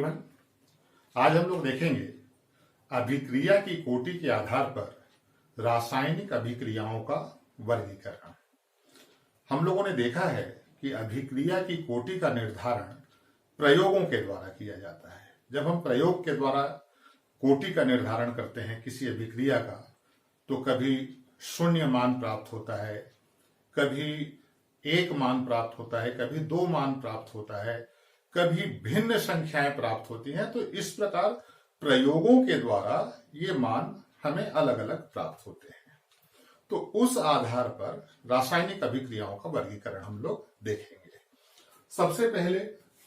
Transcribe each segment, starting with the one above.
Everyone, आज हम लोग देखेंगे अभिक्रिया की कोटि के आधार पर रासायनिक अभिक्रियाओं का वर्गीकरण। हम लोगों ने देखा है कि अभिक्रिया की कोटि का निर्धारण प्रयोगों के द्वारा किया जाता है। जब हम प्रयोग के द्वारा कोटि का निर्धारण करते हैं किसी अभिक्रिया का, तो कभी 0 मान प्राप्त होता है, कभी 1 मान प्राप्त होता है, कभी 2 मान प्राप्त होता है, कभी भिन्न संख्याएं प्राप्त होती हैं। तो इस प्रकार प्रयोगों के द्वारा ये मान हमें अलग अलग प्राप्त होते हैं। तो उस आधार पर रासायनिक अभिक्रियाओं का वर्गीकरण हम लोग देखेंगे। सबसे पहले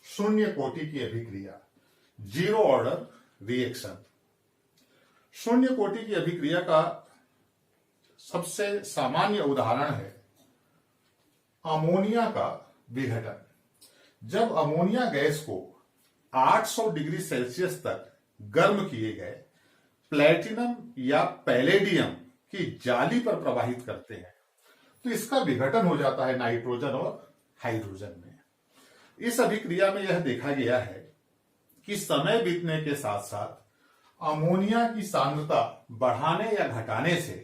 0 कोटि की अभिक्रिया, 0 ऑर्डर रिएक्शन। 0 कोटि की अभिक्रिया का सबसे सामान्य उदाहरण है अमोनिया का विघटन। जब अमोनिया गैस को 800 डिग्री सेल्सियस तक गर्म किए गए प्लेटिनम या पैलेडियम की जाली पर प्रवाहित करते हैं, तो इसका विघटन हो जाता है नाइट्रोजन और हाइड्रोजन में। इस अभिक्रिया में यह देखा गया है कि समय बीतने के साथ साथ अमोनिया की सांद्रता बढ़ाने या घटाने से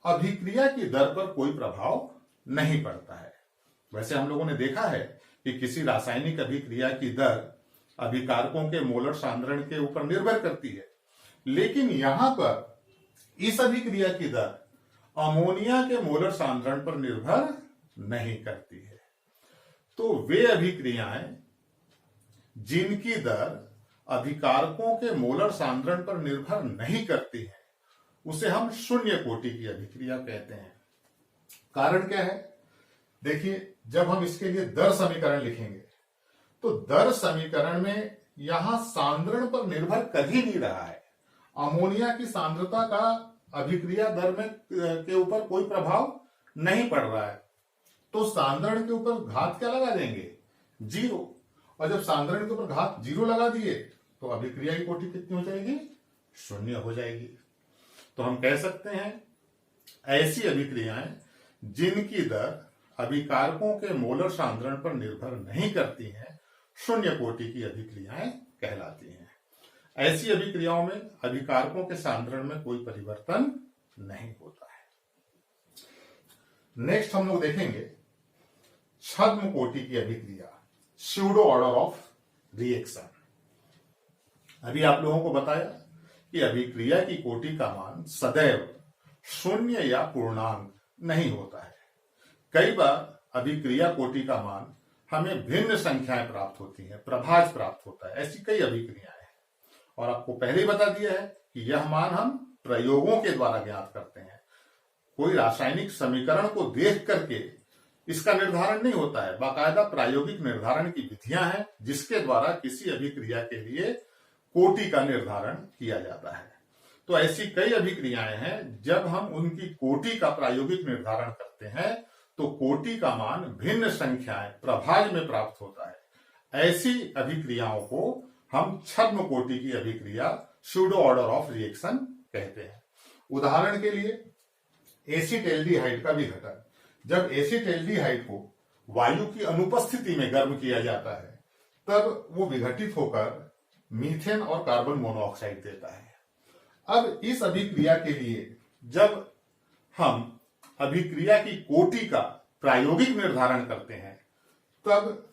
अभिक्रिया की दर पर कोई प्रभाव नहीं पड़ता है। वैसे हम लोगों ने देखा है कि किसी रासायनिक अभिक्रिया की दर अभिकारकों के मोलर सांद्रण के ऊपर निर्भर करती है, लेकिन यहां पर इस अभिक्रिया की दर अमोनिया के मोलर सांद्रण पर निर्भर नहीं करती है। तो वे अभिक्रियाएं जिनकी दर अभिकारकों के मोलर सांद्रण पर निर्भर नहीं करती है, उसे हम 0 कोटि की अभिक्रिया कहते हैं। कारण क्या है? देखिए, जब हम इसके लिए दर समीकरण लिखेंगे तो दर समीकरण में यहां सांद्रण पर निर्भर कर ही नहीं रहा है। अमोनिया की सांद्रता का अभिक्रिया दर में के ऊपर कोई प्रभाव नहीं पड़ रहा है, तो सांद्रण के ऊपर घात क्या लगा देंगे? 0। और जब सांद्रण के ऊपर घात 0 लगा दिए तो अभिक्रिया की कोटि कितनी हो जाएगी? 0 हो जाएगी। तो हम कह सकते हैं ऐसी अभिक्रियाएं जिनकी दर अभिकारकों के मोलर सांद्रण पर निर्भर नहीं करती हैं, 0 कोटि की अभिक्रियाएं कहलाती हैं। ऐसी अभिक्रियाओं में अभिकारकों के सांद्रण में कोई परिवर्तन नहीं होता है। नेक्स्ट हम लोग देखेंगे छद्म कोटि की अभिक्रिया, स्यूडो ऑर्डर ऑफ रिएक्शन। अभी आप लोगों को बताया कि अभिक्रिया की कोटि का मान सदैव 0 या पूर्णांक नहीं होता है। कई बार अभिक्रिया कोटि का मान हमें भिन्न संख्याएं प्राप्त होती हैं, प्रभाज प्राप्त होता है। ऐसी कई अभिक्रियाएं हैं और आपको पहले ही बता दिया है कि यह मान हम प्रयोगों के द्वारा ज्ञात करते हैं। कोई रासायनिक समीकरण को देख करके इसका निर्धारण नहीं होता है। बाकायदा प्रायोगिक निर्धारण की विधियां हैं जिसके द्वारा किसी अभिक्रिया के लिए कोटि का निर्धारण किया जाता है। तो ऐसी कई अभिक्रियाएं हैं जब हम उनकी कोटि का प्रायोगिक निर्धारण करते हैं तो कोटि का मान भिन्न संख्याएं प्रभाज में प्राप्त होता है। ऐसी अभिक्रियाओं को हम छद्म कोटि की अभिक्रिया, स्यूडो ऑर्डर ऑफ रिएक्शन कहते हैं। उदाहरण के लिए एसिटेल्डिहाइड का विघटन। जब एसिटेल्डिहाइड को वायु की अनुपस्थिति में गर्म किया जाता है तब वो विघटित होकर मीथेन और कार्बन मोनोऑक्साइड देता है। अब इस अभिक्रिया के लिए जब हम अभिक्रिया की कोटि का प्रायोगिक निर्धारण करते हैं तब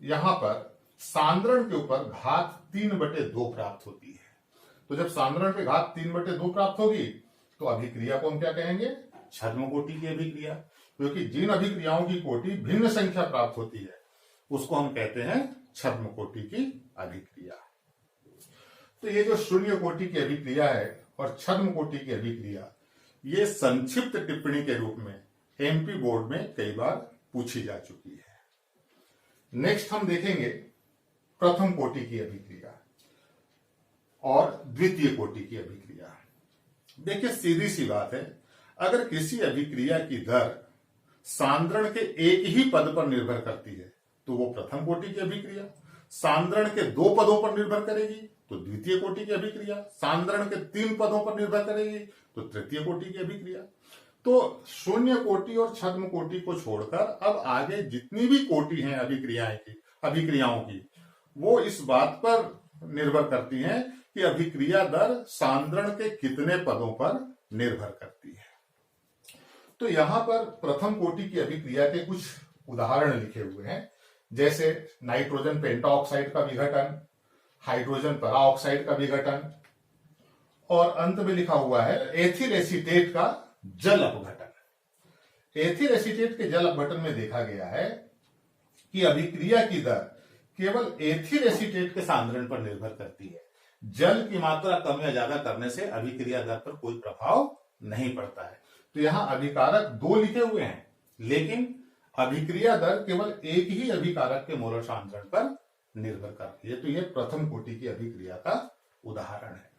यहां पर सांद्रण के ऊपर घात 3/2 प्राप्त होती है। तो जब सांद्रण पे घात 3/2 प्राप्त होगी तो अभिक्रिया को हम क्या कहेंगे? छद्म कोटि की अभिक्रिया। क्योंकि जिन अभिक्रियाओं की कोटि भिन्न संख्या प्राप्त होती है उसको हम कहते हैं छद्म कोटि की अभिक्रिया। तो ये जो 0 कोटि की अभिक्रिया है और छद्म कोटि की अभिक्रिया, ये संक्षिप्त टिप्पणी के रूप में एमपी बोर्ड में कई बार पूछी जा चुकी है। नेक्स्ट हम देखेंगे प्रथम कोटि की अभिक्रिया और द्वितीय कोटि की अभिक्रिया। देखिए, सीधी सी बात है, अगर किसी अभिक्रिया की दर सांद्रण के एक ही पद पर निर्भर करती है तो वो प्रथम कोटि की अभिक्रिया। सांद्रण के 2 पदों पर निर्भर करेगी तो द्वितीय कोटि की अभिक्रिया। सांद्रण के 3 पदों पर निर्भर करेगी तो तृतीय कोटि की अभिक्रिया। तो 0 कोटि और छद्म कोटि को छोड़कर अब आगे जितनी भी कोटि हैं अभिक्रियाओं की, वो इस बात पर निर्भर करती हैं कि अभिक्रिया दर सांद्रण के कितने पदों पर निर्भर करती है। तो यहां पर प्रथम कोटि की अभिक्रिया के कुछ उदाहरण लिखे हुए हैं, जैसे नाइट्रोजन पेंटाऑक्साइड का विघटन, हाइड्रोजन पेराऑक्साइड का विघटन, और अंत में लिखा हुआ है एथिल एसीटेट का जल अपघटन। एथिल एसीटेट के जल अपघटन में देखा गया है कि अभिक्रिया की दर केवल एथिल एसीटेट के सांद्रण पर निर्भर करती है। जल की मात्रा कम या ज्यादा करने से अभिक्रिया दर पर कोई प्रभाव नहीं पड़ता है। तो यहां अभिकारक 2 लिखे हुए हैं, लेकिन अभिक्रिया दर केवल एक ही अभिकारक के मोलर सांद्रण पर निर्भर करती है। तो यह प्रथम कोटि की अभिक्रिया का उदाहरण है।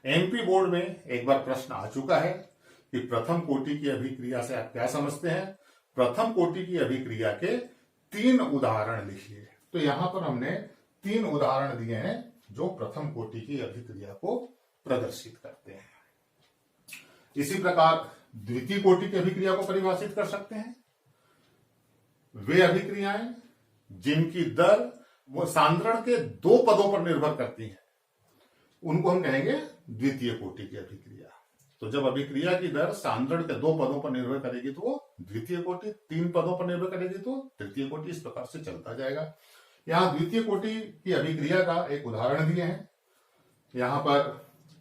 एमपी बोर्ड में एक बार प्रश्न आ चुका है कि प्रथम कोटि की अभिक्रिया से आप क्या समझते हैं। प्रथम कोटि की अभिक्रिया के 3 उदाहरण लिखिए। तो यहां पर हमने 3 उदाहरण दिए हैं जो प्रथम कोटि की अभिक्रिया को प्रदर्शित करते हैं। इसी प्रकार द्वितीय कोटि की अभिक्रिया को परिभाषित कर सकते हैं। वे अभिक्रियाएं जिनकी दर वो सांद्रण के 2 पदों पर निर्भर करती हैं, उनको हम कहेंगे द्वितीय कोटि की अभिक्रिया। तो जब अभिक्रिया की दर सांद्रण के 2 पदों पर निर्भर करेगी तो वो द्वितीय कोटि, 3 पदों पर निर्भर करेगी तो तृतीय कोटि, इस प्रकार से चलता जाएगा। यहां द्वितीय कोटि की अभिक्रिया का एक उदाहरण दिए हैं। यहां पर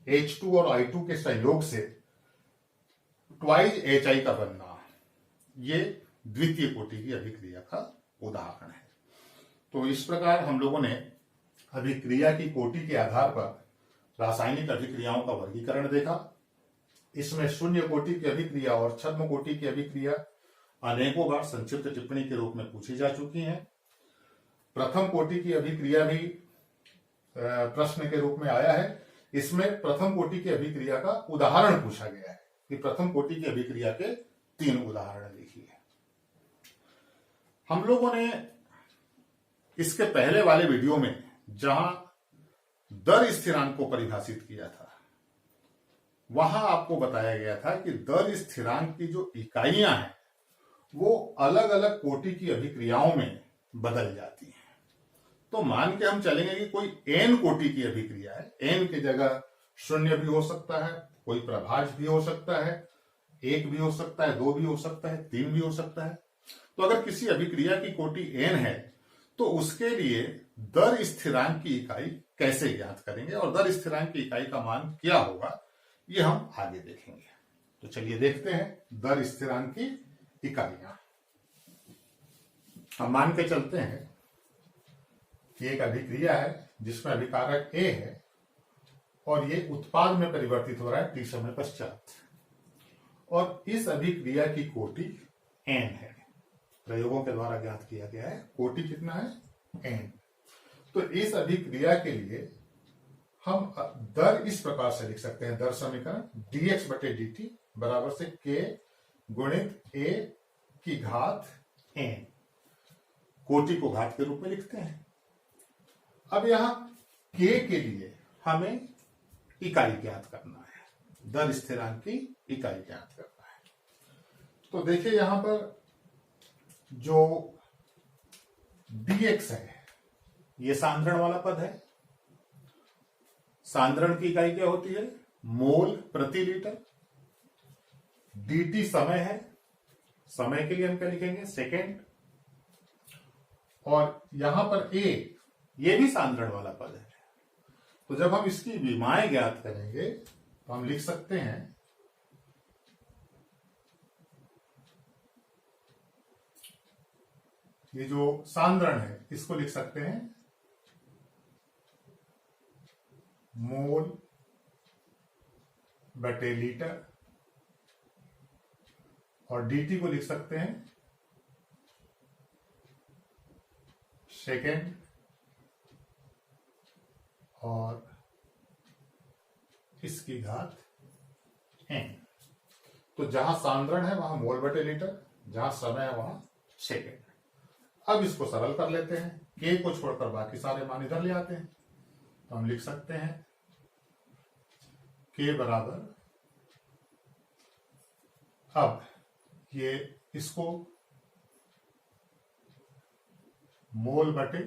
H2 और I2 के संयोग से ट्वाइज HI का बनना, ये द्वितीय कोटि की अभिक्रिया का उदाहरण है। तो इस प्रकार हम लोगों ने अभिक्रिया की कोटि के आधार पर रासायनिक अभिक्रियाओं का वर्गीकरण देखा। इसमें शून्य कोटि की अभिक्रिया और छद्म कोटि की अभिक्रिया अनेकों बार संक्षिप्त टिप्पणी के रूप में पूछी जा चुकी हैं। प्रथम कोटि की अभिक्रिया भी प्रश्न के रूप में आया है। इसमें प्रथम कोटि की अभिक्रिया का उदाहरण पूछा गया है कि प्रथम कोटि की अभिक्रिया के 3 उदाहरण लिखिए। हम लोगों ने इसके पहले वाले वीडियो में जहां दर स्थिरांक को परिभाषित किया था, वहां आपको बताया गया था कि दर स्थिरांक की जो इकाइयां हैं वो अलग अलग कोटि की अभिक्रियाओं में बदल जाती हैं। तो मान के हम चलेंगे कि कोई n कोटि की अभिक्रिया है, n की जगह 0 भी हो सकता है, कोई प्रभाज्य भी हो सकता है, 1 भी हो सकता है, 2 भी हो सकता है, 3 भी हो सकता है। तो अगर किसी अभिक्रिया की कोटि n है तो उसके लिए दर स्थिरांक की इकाई कैसे ज्ञात करेंगे और दर स्थिरांक की इकाई का मान क्या होगा, ये हम आगे देखेंगे। तो चलिए देखते हैं दर स्थिरांक की इकाइयां। हम मान के चलते हैं कि एक अभिक्रिया है जिसमें अभिकारक A है और ये उत्पाद में परिवर्तित हो रहा है t समय पश्चात, और इस अभिक्रिया की कोटि n है। प्रयोगों के द्वारा ज्ञात किया गया है कोटि कितना है, n। तो इस अभिक्रिया के लिए हम दर इस प्रकार से लिख सकते हैं, दर समीकरण dx बटे dt बराबर से k गुणित a की घात n, कोटि को घात के रूप में लिखते हैं। अब यहां k के लिए हमें इकाई ज्ञात करना है, दर स्थिरांक की इकाई ज्ञात करना है। तो देखिए यहां पर जो dx है ये सांद्रण वाला पद है। सांद्रण की इकाई क्या होती है, मोल प्रति लीटर। dt समय है, समय के लिए हम क्या लिखेंगे, सेकेंड। और यहां पर a ये भी सांद्रण वाला पद है। तो जब हम इसकी विमाएं ज्ञात करेंगे तो हम लिख सकते हैं ये जो सांद्रण है इसको लिख सकते हैं मोल बटे लीटर, और dt को लिख सकते हैं सेकेंड, और इसकी घात n। तो जहां सांद्रण है वहां मोल बटे लीटर, जहां समय है वहां सेकेंड। अब इसको सरल कर लेते हैं, k को छोड़कर बाकी सारे मान इधर ले आते हैं। तो हम लिख सकते हैं k बराबर, अब ये इसको मोल बटे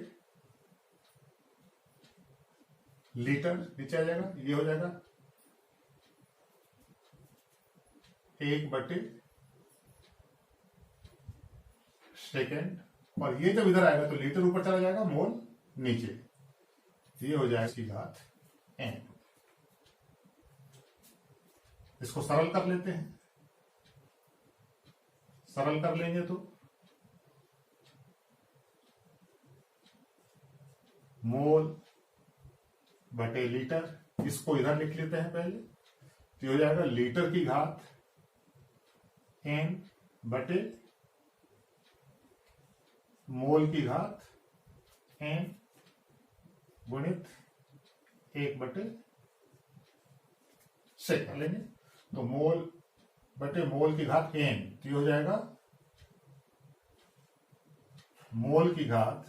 लीटर नीचे आ जाएगा, ये हो जाएगा 1/सेकेंड, और ये जब इधर आएगा तो लीटर ऊपर चला जाएगा, मोल नीचे, ये हो जाएगा इसकी घात n। इसको सरल कर लेते हैं, सरल कर लेंगे तो मोल बटे लीटर, इसको इधर लिख लेते हैं पहले, तो हो जाएगा लीटर की घात n बटे मोल की घात n गुणित 1/सेकेंड कर लेंगे, तो मोल बटे मोल की घात n, तो ये हो जाएगा मोल की घात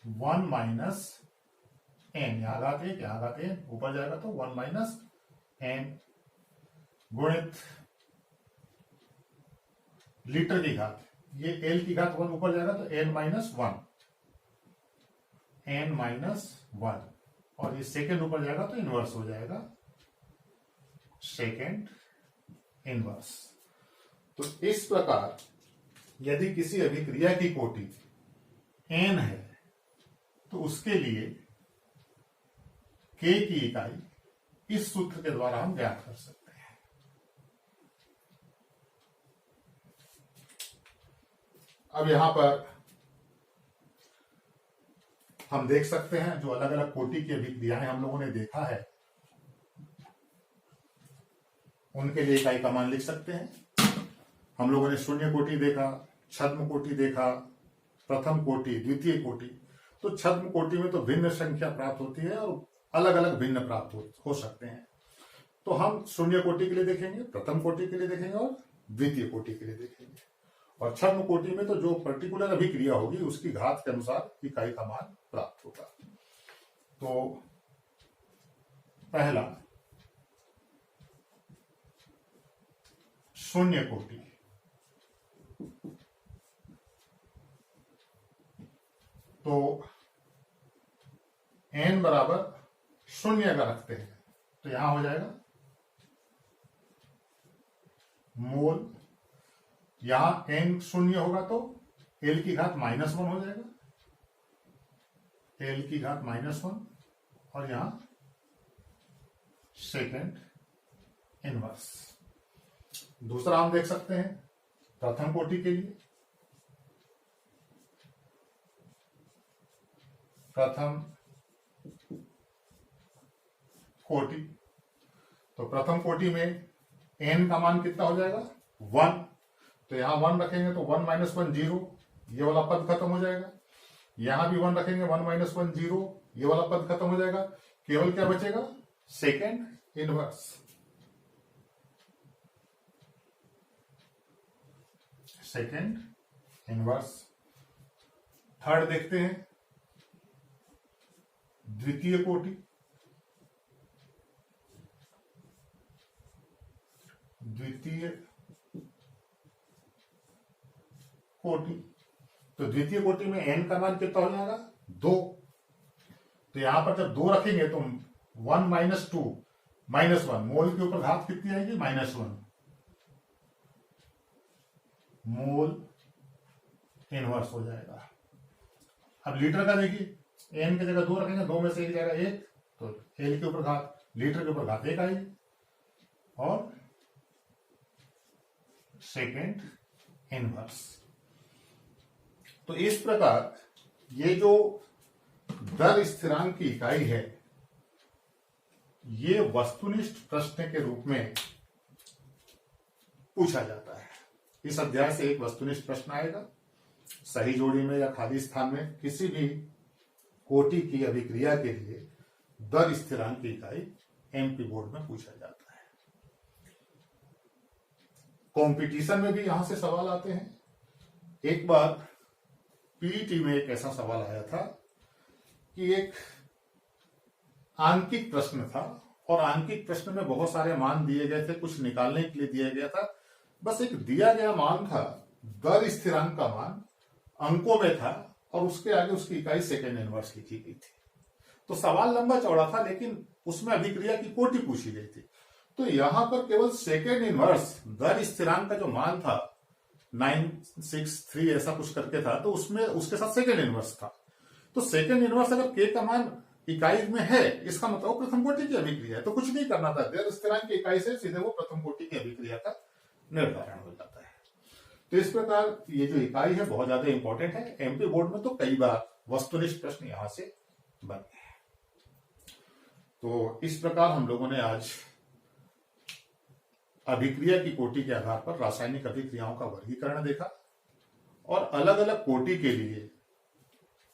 1 माइनस n, यहां घात 1 यहां घात n, ऊपर जाएगा तो 1 माइनस n गुणित लीटर की घात, ये l की घात 1 ऊपर जाएगा तो n माइनस 1, और ये सेकेंड ऊपर जाएगा तो इनवर्स हो जाएगा, सेकेंड इनवर्स। तो इस प्रकार यदि किसी अभिक्रिया की कोटि n है तो उसके लिए k की इकाई इस सूत्र के द्वारा हम ज्ञात कर सकते हैं। अब यहां पर हम देख सकते हैं जो अलग अलग कोटि की अभिक्रियाएं हम लोगों ने देखा है, उनके लिए इकाई का मान लिख सकते हैं। हम लोगों ने शून्य कोटि देखा, छद्म कोटि देखा, प्रथम कोटि, द्वितीय कोटि। तो छद्म कोटि में तो भिन्न संख्या प्राप्त होती है और अलग अलग भिन्न प्राप्त हो सकते हैं। तो हम शून्य कोटि के लिए देखेंगे, प्रथम कोटि के लिए देखेंगे और द्वितीय कोटि के लिए देखेंगे। और छद्म कोटि में तो जो पर्टिकुलर अभिक्रिया होगी उसकी घात के अनुसार इकाई का मान प्राप्त होगा। तो पहला शून्य कोटि, तो n बराबर शून्य अगर रखते हैं तो यहां हो जाएगा मोल, यहां n शून्य होगा तो l की घात -1 हो जाएगा, l की घात -1, और यहां सेकेंड इनवर्स। दूसरा हम देख सकते हैं प्रथम कोटि के लिए, प्रथम कोटि, तो प्रथम कोटि में n का मान कितना हो जाएगा 1, तो यहां 1 रखेंगे तो 1 माइनस 1 0, ये वाला पद खत्म हो जाएगा। यहां भी 1 रखेंगे, 1 माइनस 1 0, ये वाला पद खत्म हो जाएगा। केवल क्या बचेगा, second inverse. Second inverse. Third देखते हैं द्वितीय कोटि, द्वितीय कोटि, तो द्वितीय कोटि में n का मान कितना हो जाएगा 2, तो यहां पर जब 2 रखेंगे तो 1 माइनस 2 -1, मोल के ऊपर घात कितनी आएगी -1, मोल इनवर्स हो जाएगा। अब लीटर का देखिए, n की जगह 2 रखेंगे, 2 में से एक जाएगा 1, तो l के ऊपर घात, लीटर के ऊपर घात 1 आएगी, और सेकेंड इनवर्स। तो इस प्रकार ये जो दर स्थिरांक की इकाई है, ये वस्तुनिष्ठ प्रश्न के रूप में पूछा जाता है। इस अध्याय से एक वस्तुनिष्ठ प्रश्न आएगा, सही जोड़ी में या खाली स्थान में किसी भी कोटि की अभिक्रिया के लिए दर स्थिरांक की इकाई एमपी बोर्ड में पूछा जाता है। कंपटीशन में भी यहां से सवाल आते हैं। एक बार पीईटी में एक ऐसा सवाल आया था कि एक आंकिक प्रश्न था, और आंकिक प्रश्न में बहुत सारे मान दिए गए थे, कुछ निकालने के लिए दिया गया था। बस एक दिया गया मान था, दर स्थिरांक का मान अंकों में था, और उसके आगे उसकी इकाई सेकेंड इनवर्स लिखी गई थी। तो सवाल लंबा चौड़ा था, लेकिन उसमें अभिक्रिया की कोटि पूछी गई थी। तो यहां पर केवल सेकेंड इनवर्स दर स्थिरांक का जो मान था 963 ऐसा कुछ करके था, तो उसमें उसके साथ सेकेंड इनवर्स था। तो सेकेंड इनवर्स अगर के का मान इकाई में है, इसका मतलब प्रथम कोटि की अभिक्रिया है। तो कुछ नहीं करना था, दर स्थिरांक की इकाई से सीधे वो प्रथम कोटि की अभिक्रिया का निर्धारण हो जाता है। तो इस प्रकार ये जो इकाई है बहुत ज्यादा इंपॉर्टेंट है। एमपी बोर्ड में तो कई बार वस्तुनिष्ठ प्रश्न यहां से बने हैं। तो इस प्रकार हम लोगों ने आज अभिक्रिया की कोटि के आधार पर रासायनिक अभिक्रियाओं का वर्गीकरण देखा और अलग अलग कोटि के लिए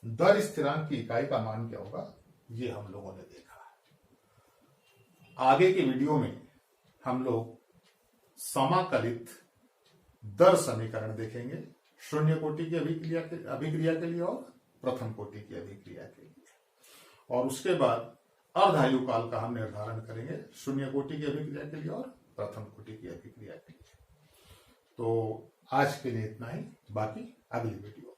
दर स्थिरांक की इकाई का मान क्या होगा ये हम लोगों ने देखा। आगे के वीडियो में हम लोग समाकलित दर समीकरण देखेंगे, शून्य कोटि की अभिक्रिया के लिए और प्रथम कोटि की अभिक्रिया के लिए, और उसके बाद अर्धायु काल का हम निर्धारण करेंगे शून्य कोटि की अभिक्रिया के लिए और प्रथम कोटि की अभिक्रिया के लिए। तो आज के लिए इतना ही, बाकी अगली वीडियो